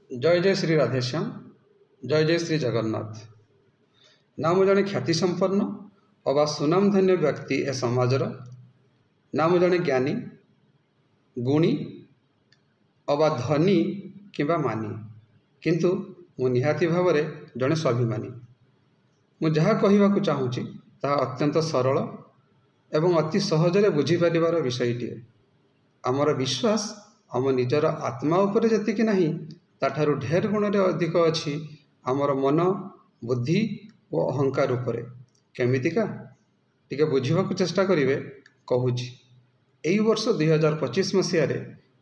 जय जय श्री राधेश्याम। जय जय श्री जगन्नाथ। ना मु जड़े ख्याति संपन्न अबा सुनामधन्य व्यक्ति ए समाजर, ना मु जड़े ज्ञानी गुणी अबा धनी किंबा मानी, किंतु मु निहाती भाव जड़े स्वाभिमानी। मु जहाँ कहवाकू चाहूँगी ताहा अत्यंत सरल एवं अति सहजरे बुझीपार विषयटीए। आमर विश्वास आम निजर आत्मा उपरे जतिकि नहीं ताठारु ढेर गुण रे अधिक अछि आमर मन बुद्धि और अहंकार उपरे। केमितिका टिके बुझीबाकू चेष्टा करिवे कहूची। एई वर्ष 2025 मसीह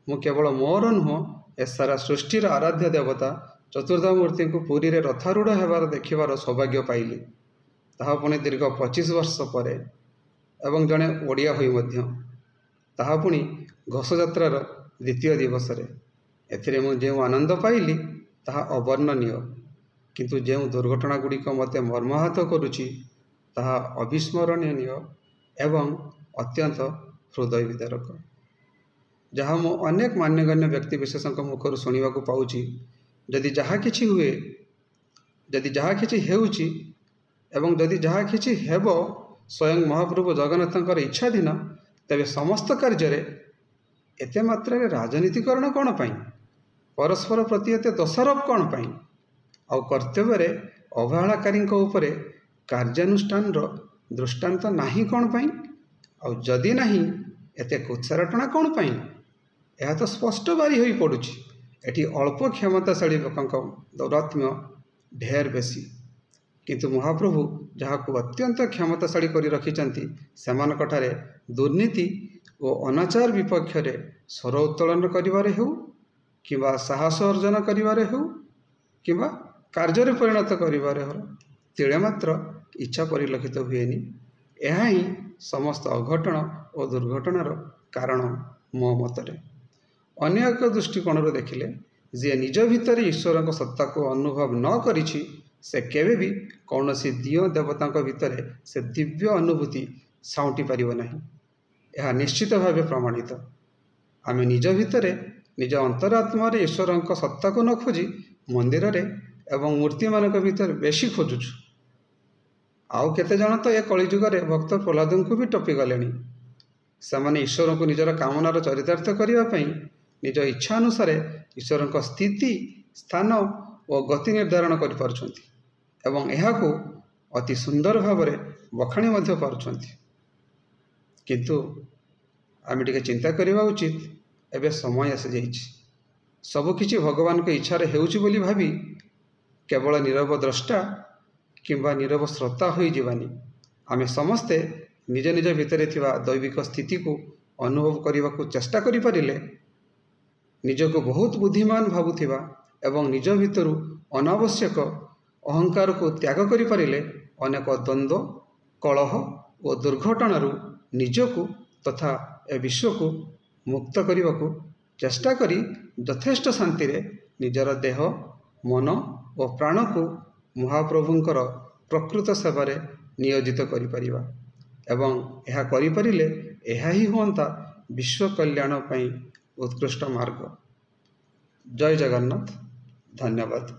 मु केवल मोर नुह ए सारा सृष्टिर आराध्य देवता चतुर्धा मूर्ति को पुरी रे रथारूढ़ हेबार देखिबार सौभाग्य पाइली। ताहा पुणी दीर्घ 25 वर्ष पर एवं जड़े ओडिया होई मध्य ताहा पुणी घोष यात्रार द्वितीय दिवस रे एथिरे मु जे आनंद पाइली ताहा अवर्णनीय, किंतु जे दुर्घटना गुड़िक मते मर्माहत करुची ताहा अविस्मरणीय एवं अत्यंत हृदय विदारक। जहाँ मु अनेक मान्यगण्य व्यक्ति विशेषों मुखर शुणा पाऊँची, जदि जहाँ किछि हुए, जदि जहाँ किछि हेउची एवं जदि जहाँ किछि हेबो स्वयं महाप्रभु जगन्नाथंकर इच्छाधीन, तेबे समस्त कार्य एते मात्रा राजनीतिकरण कौन पाई, परस्पर प्रति एते दोषारोप कौन पाई, आउ कर्तव्य अवहेलाकारी उपरे कार्यानुष्ठान दृष्टांत नहीं कौन पाई, आउ जदि नहीं एते कुत्सारटना कौन पाई। यह तो स्पष्ट बारी हो पड़ुछि। एटी अल्प क्षमताशाली लोकों दौरात्म्य ढेर बेसी, किंतु महाप्रभु जहाँ को अत्यंत क्षमताशाली करी रखिचंती सेमानकठारे दुर्नीति और अनाचार विपक्ष रे स्वर उत्तोलन करिवारे हेउ किंबा साहस अर्जन करिवारे हेउ किंबा कार्य परिणत करिवारे हो तिळे मात्र इच्छा परिलक्षित हुएनी। यह ही समस्त अघटन और दुर्घटनार कारण मो मतरे। अन्य एक दृष्टिकोण देखिले जे निज भितर ईश्वर को सत्ता को अनुभव न करिछि से केवे भी कौनसी दियो देवता भितर से दिव्य अनुभूति साउंटी पारिबो नहीं। यह निश्चित भाव प्रमाणित। आमे निज भितर निज अंतरात्मा ईश्वर को सत्ता को न खोजी मंदिर रे एवं मूर्ति मान भीतर बेसी खोजुछु। आउ केते जन तो ये कलिजुग भक्त प्रहलाद को भी टपी गले। से ईश्वर को निजर कामनार चरितार्थ करने निज इच्छा अनुसार ईश्वर को स्थिति स्थान और गति निर्धारण कर अति सुंदर भाव बखाणी पारुछंती। किंतु आम टे चिंता करवा उचित। एबे समय आसी जाइछि, सबकिछि भगवान को इच्छा हेउछि बोली भावी केवल नीरव द्रष्टा किंबा नीरव श्रोता हो जीवानी। आमे समस्ते निज निज भितर थिबा दैविक स्थिति को अनुभव करने को चेष्टा करि परिले निजको बहुत बुद्धिमान भावुथिबा एवं निज भितर अनावश्यक अहंकार को त्याग करि परिले अनेक द्वंद्व कलह और दुर्घटनारू निजको तथा ए विश्व को मुक्त करने को चेष्टा करी यथेष्ट शांति रे निजर देह मन और प्राण को महाप्रभुंकर प्रकृत सेवारे नियोजित करि परिबा एवं यह करि परिले यह ही होता विश्व कल्याण पई उत्कृष्ट मार्ग। जय जगन्नाथ। धन्यवाद।